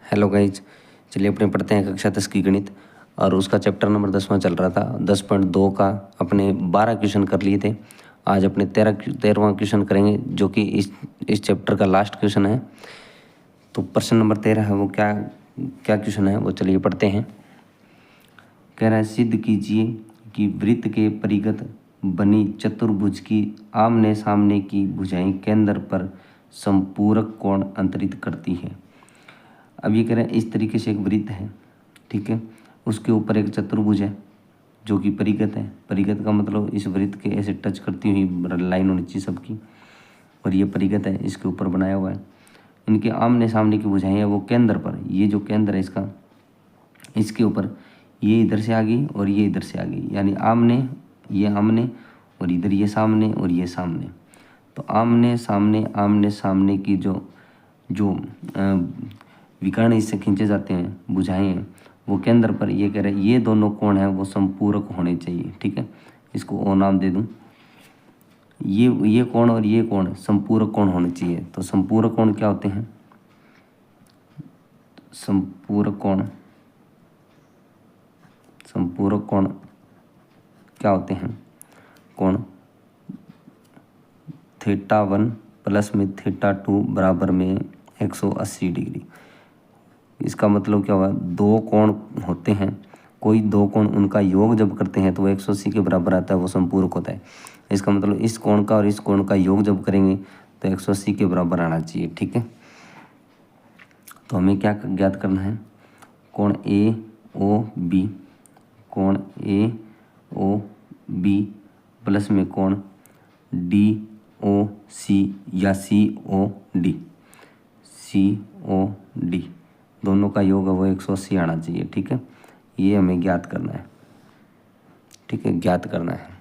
Hello guys, चलिए अपने पढ़ते हैं कक्षा 10 की गणित। और उसका चैप्टर नंबर 10वां चल रहा था। 10.2 का अपने 12 क्वेश्चन कर लिए थे। आज अपने 13वां क्वेश्चन करेंगे, जो कि इस चैप्टर का लास्ट क्वेश्चन है। तो प्रश्न नंबर 13 है, वो क्या क्या क्वेश्चन है वो चलिए पढ़ते हैं। कह रहा है, सिद्ध कीजिए कि वृत्त के परिगत बनी चतुर्भुज की आमने सामने की भुजाएं केंद्र पर संपूरक कोण अंतरित करती है। अब ये कह रहे हैं, इस तरीके से एक वृत्त है, ठीक है, उसके ऊपर एक चतुर्भुज है जो कि परिगत है। परिगत का मतलब इस वृत्त के ऐसे टच करती हुई लाइन होनी चाहिए सबकी, और ये परिगत है, इसके ऊपर बनाया हुआ है। इनके आमने सामने की भुजाएं हैं वो केंद्र पर, ये जो केंद्र है इसका, इसके ऊपर ये इधर से आ गई और ये इधर से आ गई, यानी आमने, ये आमने और इधर ये सामने और ये सामने। तो आमने सामने की जो जो विकर्ण इससे खींचे जाते हैं, भुजाएं हैं, वो केंद्र पर, ये कह रहे हैं ये दोनों कोण हैं वो संपूरक होने चाहिए। ठीक है, इसको ओ नाम दे दूं। ये कोण और ये कोण संपूरक कोण होने चाहिए। तो संपूरक कोण क्या होते हैं? संपूरक कोण क्या होते हैं? कोण θ1 प्लस में θ2 बराबर में 180 डिग्री। इसका मतलब क्या हुआ? दो कोण होते हैं, कोई दो कोण, उनका योग जब करते हैं तो वो 180 के बराबर आता है, वो संपूरक होता है। इसका मतलब इस कोण का और इस कोण का योग जब करेंगे तो 180 के बराबर आना चाहिए। ठीक है, तो हमें क्या ज्ञात करना है? कोण ए ओ बी, कोण ए ओ बी प्लस में कोण डी ओ सी या सी ओ डी, दोनों का योग है वो 180 आना चाहिए। ठीक है, ये हमें ज्ञात करना है। ठीक है, ज्ञात करना है।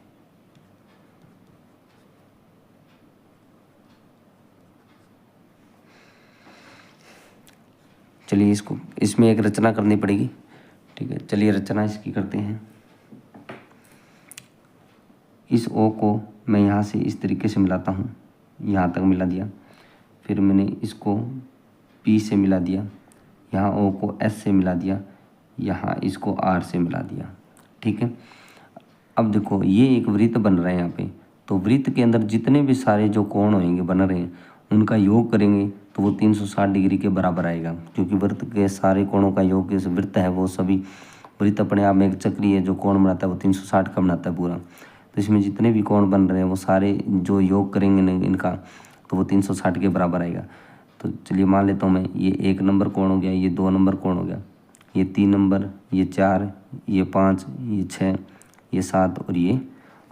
चलिए इसमें एक रचना करनी पड़ेगी। ठीक है, चलिए रचना इसकी करते हैं। इस ओ को मैं यहाँ से इस तरीके से मिलाता हूँ, यहाँ तक मिला दिया, फिर मैंने इसको पी से मिला दिया, यहाँ ओ को एस से मिला दिया, यहाँ इसको आर से मिला दिया। ठीक है, अब देखो ये एक वृत्त बन रहा है यहाँ पे। तो वृत्त के अंदर जितने भी सारे जो कोण होंगे बन रहे हैं, उनका योग करेंगे तो वो 360 डिग्री के बराबर आएगा, क्योंकि वृत्त के सारे कोणों का योग इस वृत्त है वो सभी, वृत्त अपने आप में एक चक्री है, जो कोण बनाता है वो 360 का बनाता है पूरा। तो इसमें जितने भी कोण बन रहे हैं वो सारे जो योग करेंगे इनका, तो वो 360 के बराबर आएगा। तो चलिए मान लेता हूँ मैं, ये 1 नंबर कोण हो गया, ये 2 नंबर कोण हो गया, ये 3 नंबर, ये 4, ये 5, ये 6, ये 7 और ये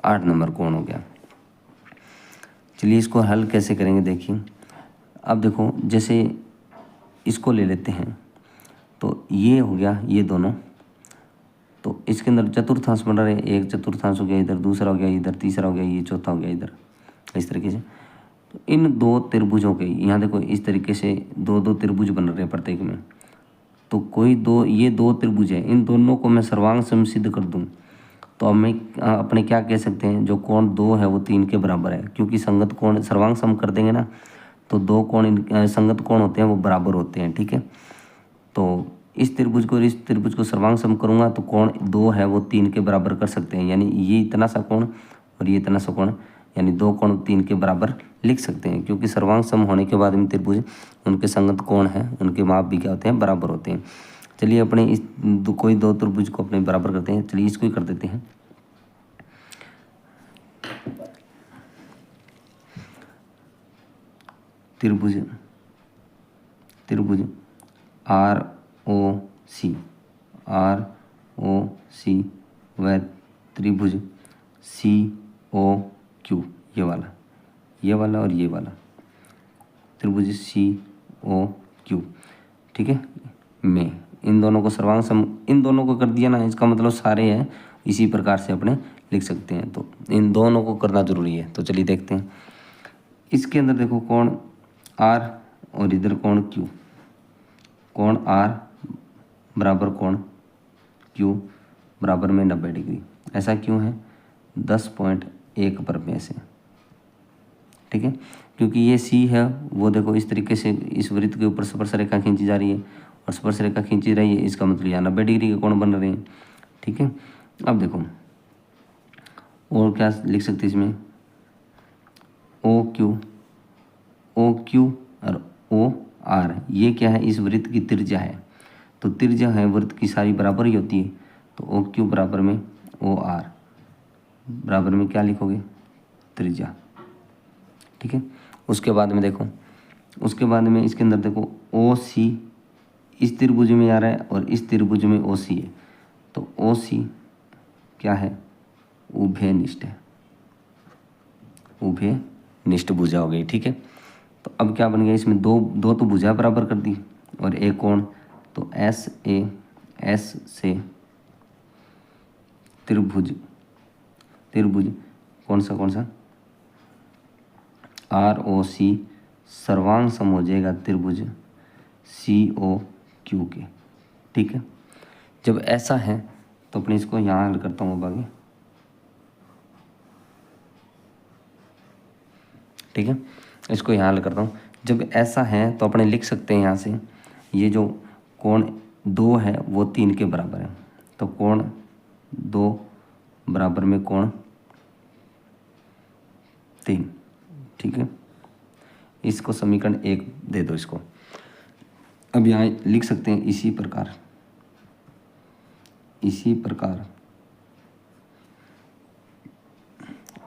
8 नंबर कोण हो गया। चलिए इसको हल कैसे करेंगे देखिए। अब देखो, जैसे इसको ले लेते हैं, तो ये हो गया ये दोनों, तो इसके अंदर चतुर्थांश बन रहे हैं, एक चतुर्थांश हो गया इधर, दूसरा हो गया इधर, तीसरा हो गया, ये चौथा हो गया इधर, इस तरीके से। तो इन दो त्रिभुजों के यहाँ देखो इस तरीके से दो त्रिभुज बन रहे हैं प्रत्येक में। तो कोई दो, ये 2 त्रिभुज है, इन दोनों को मैं सर्वांग सम सिद्ध कर दूँ तो अब मैं अपने क्या कह सकते हैं, जो कोण 2 है वो 3 के बराबर है, क्योंकि संगत कोण सर्वांग सम कर देंगे ना, तो 2 कोण संगत कोण होते हैं वो बराबर होते हैं। ठीक है, तो इस त्रिभुज को और इस त्रिभुज को सर्वांग सम करूँगा तो कोण 2 है वो 3 के बराबर कर सकते हैं, यानी ये इतना सा कोण और ये इतना सा कोण, यानी 2 कोण 3 के बराबर लिख सकते हैं, क्योंकि सर्वांग सम होने के बाद इन त्रिभुज उनके संगत कोण हैं, उनके माप भी क्या होते हैं, बराबर होते हैं। चलिए अपने इस कोई 2 त्रिभुज को अपने बराबर करते हैं। चलिए इसको ही कर देते हैं। त्रिभुज आर ओ सी व त्रिभुज सी ओ क्यू, ये वाला और ये वाला त्रिभुज सी ओ क्यू। ठीक है, में इन दोनों को सर्वांग सम, इन दोनों को कर दिया ना, इसका मतलब सारे हैं इसी प्रकार से अपने लिख सकते हैं। तो इन दोनों को करना जरूरी है। तो चलिए देखते हैं। इसके अंदर देखो कोण आर और इधर कोण क्यू, कोण आर बराबर कोण क्यू बराबर में 90 डिग्री। ऐसा क्यों है? 10.1 पर में से। ठीक है, क्योंकि ये सी है वो देखो इस तरीके से इस वृत्त के ऊपर स्पर्श रेखा खींची जा रही है, और स्पर्श रेखा खींची रही है, इसका मतलब यहाँ 90 डिग्री के कोण बन रहे हैं। ठीक है, अब देखो और क्या लिख सकते हैं इसमें, ओ क्यू और ओ आर, ये क्या है, इस वृत्त की त्रिज्या है। तो त्रिज्या है वृत्त की सारी बराबर ही होती है, तो ओ क्यू बराबर में ओ आर बराबर में क्या लिखोगे, त्रिज्या। ठीक है, उसके बाद में देखो, उसके बाद में इसके अंदर देखो ओ सी इस त्रिभुज में आ रहा है और इस त्रिभुज में ओ सी है, तो ओ सी क्या है, उभयनिष्ठ है, उभयनिष्ठ भुजा हो गई। ठीक है, तो अब क्या बन गया, इसमें दो दो तो भुजा बराबर कर दी और एक कोण, तो एस से त्रिभुज कौन सा आर ओ सी सर्वांग सम हो जाएगा त्रिभुज सी ओ क्यू के। ठीक है, जब ऐसा है तो अपने इसको यहाँ हल करता हूँ बाकी। ठीक है, इसको यहाँ हल करता हूँ। जब ऐसा है तो अपने लिख सकते हैं यहाँ से, ये जो कोण 2 है वो 3 के बराबर है, तो कोण 2 बराबर में कोण 3। ठीक है, इसको समीकरण 1 दे दो इसको। अब यहाँ लिख सकते हैं इसी प्रकार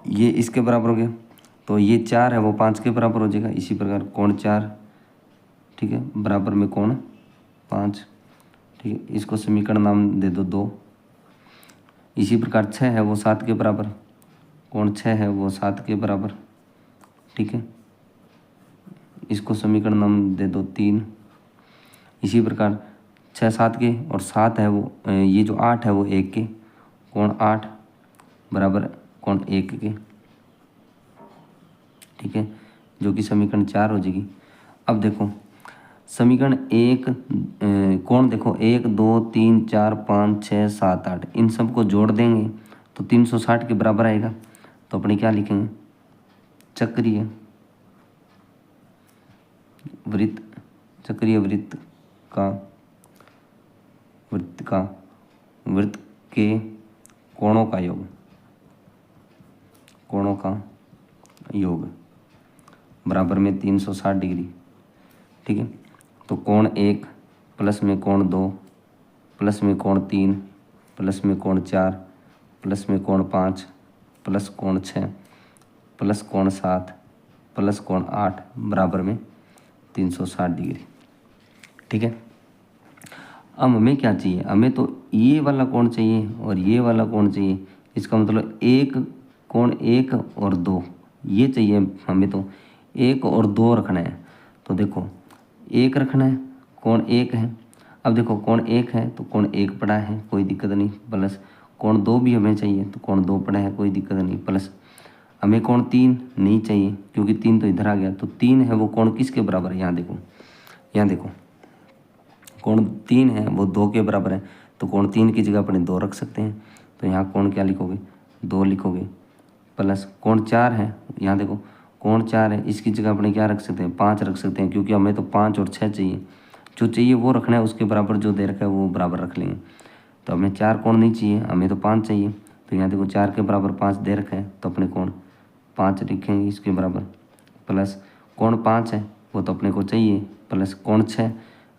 ये इसके बराबर हो गया, तो ये 4 है वो 5 के बराबर हो जाएगा। इसी प्रकार कोण 4, ठीक है, बराबर में कोण 5। ठीक है, इसको समीकरण नाम दे दो 2। इसी प्रकार 6 है वो 7 के बराबर, कोण 6 है वो 7 के बराबर। ठीक है, इसको समीकरण नाम दे दो 3। इसी प्रकार 6 7 के और 7 है वो, ये जो 8 है वो 1 के, कोण 8 बराबर कोण 1 के। ठीक है, जो कि समीकरण 4 हो जाएगी। अब देखो समीकरण 1 कोण देखो 1 2 3 4 5 6 7 8, इन सबको जोड़ देंगे तो 360 के बराबर आएगा। तो अपने क्या लिखेंगे, चक्रीय वृत्त के कोणों का योग बराबर में 360 डिग्री। ठीक है, तो कोण 1 प्लस में कोण 2 प्लस में कोण 3 प्लस में कोण 4 प्लस में कोण 5 प्लस कोण 6 प्लस कोण 7 प्लस कोण 8 बराबर में 360 डिग्री। ठीक है, अब हमें क्या चाहिए, हमें तो ये वाला कोण चाहिए और ये वाला कोण चाहिए। इसका मतलब एक कोण 1 और 2 ये चाहिए हमें, तो 1 और 2 रखना है। तो देखो 1 रखना है, कोण 1 है। अब देखो कोण 1 है तो कोण 1 पड़ा है, कोई दिक्कत नहीं, प्लस कोण 2 भी हमें चाहिए तो कोण 2 पड़ा है, कोई दिक्कत नहीं, प्लस हमें कोण 3 नहीं चाहिए क्योंकि 3 तो इधर आ गया, तो 3 है वो कोण किसके बराबर है, यहाँ देखो कोण 3 है वो 2 के बराबर है, तो कोण 3 की जगह अपने 2 रख सकते हैं। तो यहाँ कोण क्या लिखोगे, 2 लिखोगे, प्लस कोण 4 है, यहाँ देखो कोण 4 है, इसकी जगह अपने क्या रख सकते हैं, 5 रख सकते हैं, क्योंकि हमें तो 5 और 6 चाहिए, जो चाहिए वो रखना है, उसके बराबर जो दे रखा है वो बराबर रख लेंगे। तो हमें 4 कोण नहीं चाहिए, हमें तो 5 चाहिए, तो यहाँ देखो 4 के बराबर 5 दे रखा है, तो अपने कोण 5 लिखेंगे इसके बराबर, प्लस कोण 5 है वो तो अपने को चाहिए, प्लस कोण 6,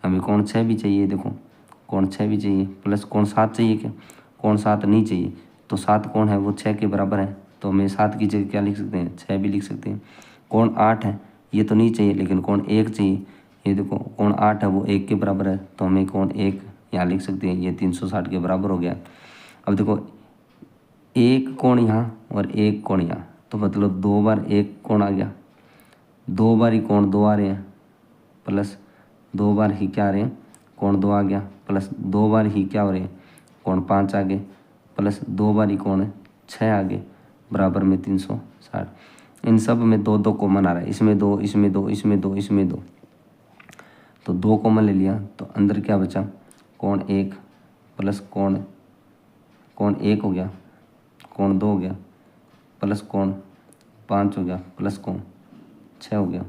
हमें कोण 6 भी चाहिए, देखो कोण 6 भी चाहिए, प्लस कोण 7 चाहिए क्या, कोण 7 नहीं चाहिए, तो 7 कोण है वो 6 के बराबर है, तो हमें 7 की जगह क्या लिख सकते हैं, 6 भी लिख सकते हैं। कोण 8 है, ये तो नहीं चाहिए लेकिन कोण 1 चाहिए, ये देखो कोण 8 है वो 1 के बराबर है, तो हमें कोण 1 यहाँ लिख सकते हैं, ये 360 के बराबर हो गया। अब देखो एक कोण यहाँ और एक कोण यहाँ, तो मतलब 2 बार एक कोण आ गया, 2 बार ही कोण 2 आ रहे हैं, प्लस 2 बार ही क्या आ रहे हैं, कोण 2 आ गया, प्लस 2 बार ही क्या हो रहे हैं, कोण 5 आ गए, प्लस 2 बार ही कोण 6 आ गए, बराबर में 360। इन सब में 2 2 कॉमन आ रहा है, इसमें 2 इसमें 2 इसमें 2 इसमें 2, तो 2 कॉमन ले लिया, तो अंदर क्या बचा, कोण 1 प्लस कोण 1 हो गया, कोण 2 हो गया, प्लस कोण 5 हो गया, प्लस कोण 6 हो गया।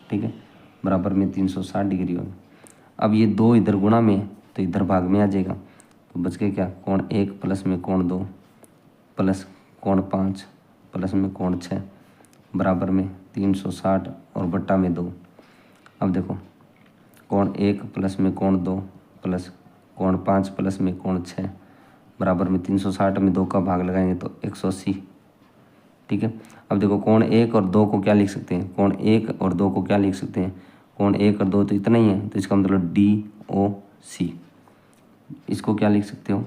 ठीक है, बराबर में 360 डिग्री हो गया। अब ये 2 इधर गुणा में तो इधर भाग में आ जाएगा, तो बच के क्या, कोण 1 प्लस में कोण 2 प्लस कोण 5 प्लस में कोण 6 बराबर में 360 और बट्टा में 2। अब देखो कोण 1 प्लस में कोण 2 प्लस कोण 5 प्लस में कोण 6 बराबर में 360 में 2 का भाग लगाएंगे तो 180। ठीक है, अब देखो कोण 1 और 2 को क्या लिख सकते हैं, कोण 1 और 2 को क्या लिख सकते हैं, कोण 1 और 2 तो इतना ही है, तो इसका मतलब DOC। इसको क्या लिख सकते हो,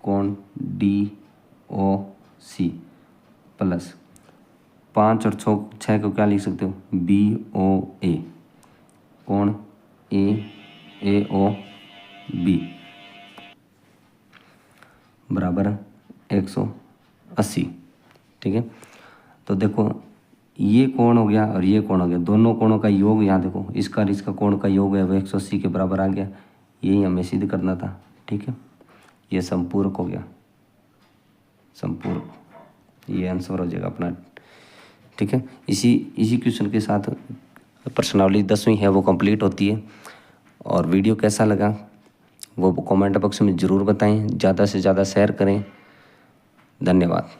कोण DOC प्लस 5 और 6 को क्या लिख सकते हो, BOA, कोण AOB बराबर 180। ठीक है, तो देखो ये कोण हो गया और ये कोण हो गया, दोनों कोणों का योग यहाँ देखो, इसका और इसका कोण का योग है वो 180 के बराबर आ गया। यही हमें सिद्ध करना था। ठीक है, ये संपूरक हो गया, संपूरक, ये आंसर हो जाएगा अपना। ठीक है, इसी क्वेश्चन के साथ प्रश्नावली 10वीं है वो कंप्लीट होती है। और वीडियो कैसा लगा वो कमेंट बॉक्स में ज़रूर बताएं, ज़्यादा से ज़्यादा शेयर करें। धन्यवाद।